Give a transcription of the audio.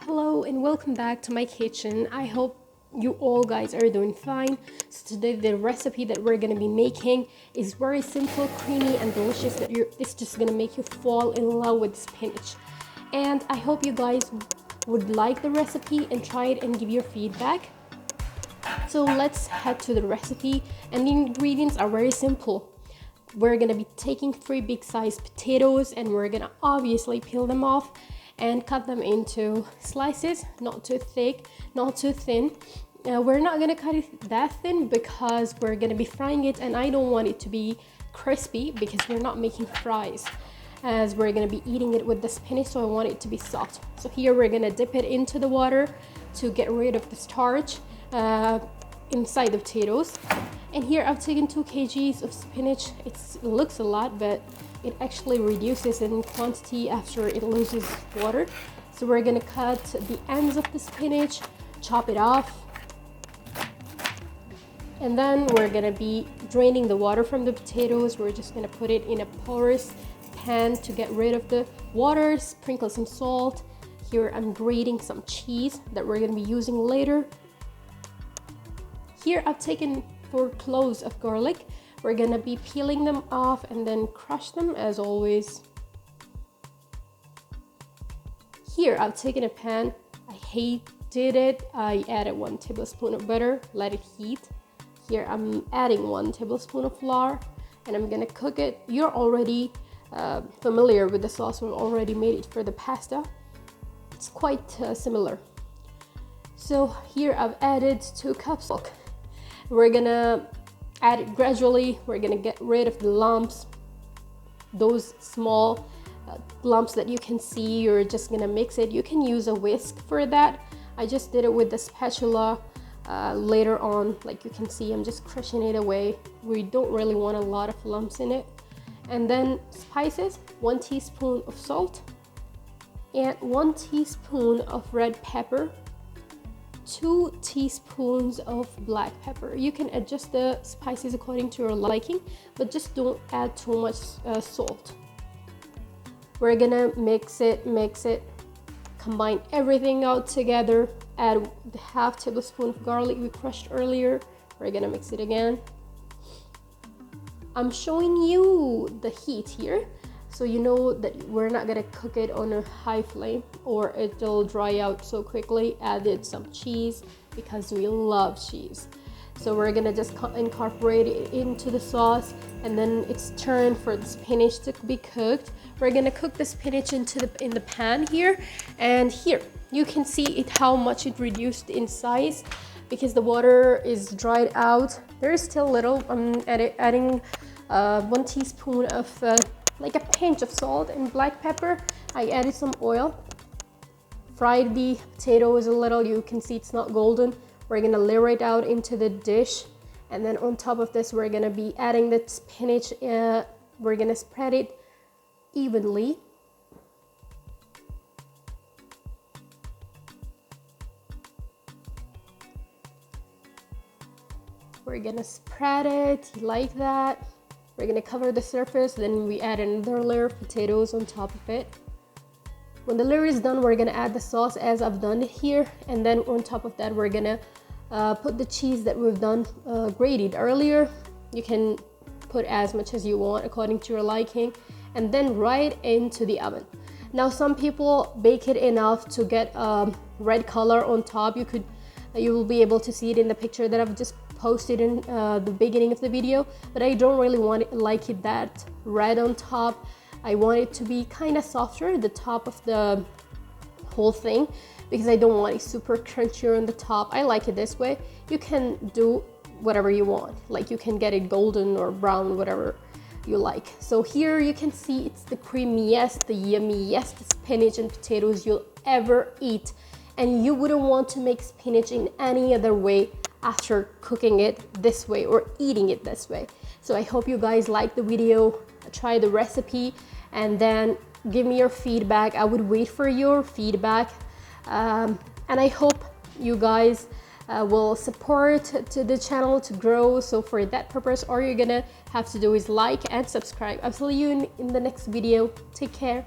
Hello and welcome back to my kitchen. I hope you all guys are doing fine. So today the recipe that we're gonna be making is very simple, creamy and delicious that it's just gonna make you fall in love with spinach. And I hope you guys would like the recipe and try it and give your feedback. So let's head to the recipe, and the ingredients are very simple. We're gonna be taking 3 big sized potatoes and we're gonna obviously peel them off and cut them into slices, not too thick, not too thin. We're not gonna cut it that thin because we're gonna be frying it, and I don't want it to be crispy because we're not making fries, as we're gonna be eating it with the spinach, so I want it to be soft. So here we're gonna dip it into the water to get rid of the starch inside the potatoes. And here I've taken 2 kgs of spinach. It looks a lot, but it actually reduces in quantity after it loses water. So we're gonna cut the ends of the spinach, chop it off, and then we're gonna be draining the water from the potatoes. We're just gonna put it in a porous pan to get rid of the water, sprinkle some salt. Here I'm grating some cheese that we're gonna be using later. Here I've taken 4 cloves of garlic. We're gonna be peeling them off and then crush them as always. Here I've taken a pan. I heated it. I added 1 tablespoon of butter, let it heat. Here I'm adding 1 tablespoon of flour and I'm gonna cook it. You're already familiar with the sauce. We already made it for the pasta. It's quite similar. So here I've added 2 cups. We're gonna add it gradually. We're gonna get rid of the lumps, those small lumps that you can see. You're just gonna mix it. You can use a whisk for that. I just did it with the spatula. Later on, like you can see, I'm just crushing it away. We don't really want a lot of lumps in it. And then spices, 1 teaspoon of salt and 1 teaspoon of red pepper, 2 teaspoons of black pepper. You can adjust the spices according to your liking, but just don't add too much salt. We're gonna mix it, combine everything out together, add the half tablespoon of garlic we crushed earlier. We're gonna mix it again. I'm showing you the heat here, so you know that we're not gonna cook it on a high flame or it'll dry out so quickly. Added some cheese because we love cheese. So we're gonna just incorporate it into the sauce, and then it's turn for the spinach to be cooked. We're gonna cook the spinach in the pan here, and here you can see it how much it reduced in size because the water is dried out. There is still little. I'm adding 1 teaspoon of like a pinch of salt and black pepper. I added some oil, fried the potatoes a little. You can see it's not golden. We're gonna layer it out into the dish, and then on top of this we're gonna be adding the spinach. We're gonna spread it evenly. We're gonna spread it like that. We're gonna cover the surface, then we add another layer of potatoes on top of it. When the layer is done, we're gonna add the sauce as I've done it here, and then on top of that we're gonna put the cheese that we've done grated earlier. You can put as much as you want according to your liking, and then right into the oven. Now some people bake it enough to get red color on top. You will be able to see it in the picture that I've just posted in the beginning of the video, but I don't really like it that red on top. I want it to be kind of softer, the top of the whole thing, because I don't want it super crunchy on the top. I like it this way. You can do whatever you want, like you can get it golden or brown, whatever you like. So here you can see it's the creamiest, the yummiest spinach and potatoes you'll ever eat, and you wouldn't want to make spinach in any other way after cooking it this way or eating it this way. So I hope you guys like the video, try the recipe, and then give me your feedback. I would wait for your feedback, and I hope you guys will support to the channel to grow. So for that purpose, all you're gonna have to do is like and subscribe. I'll see you in the next video. Take care.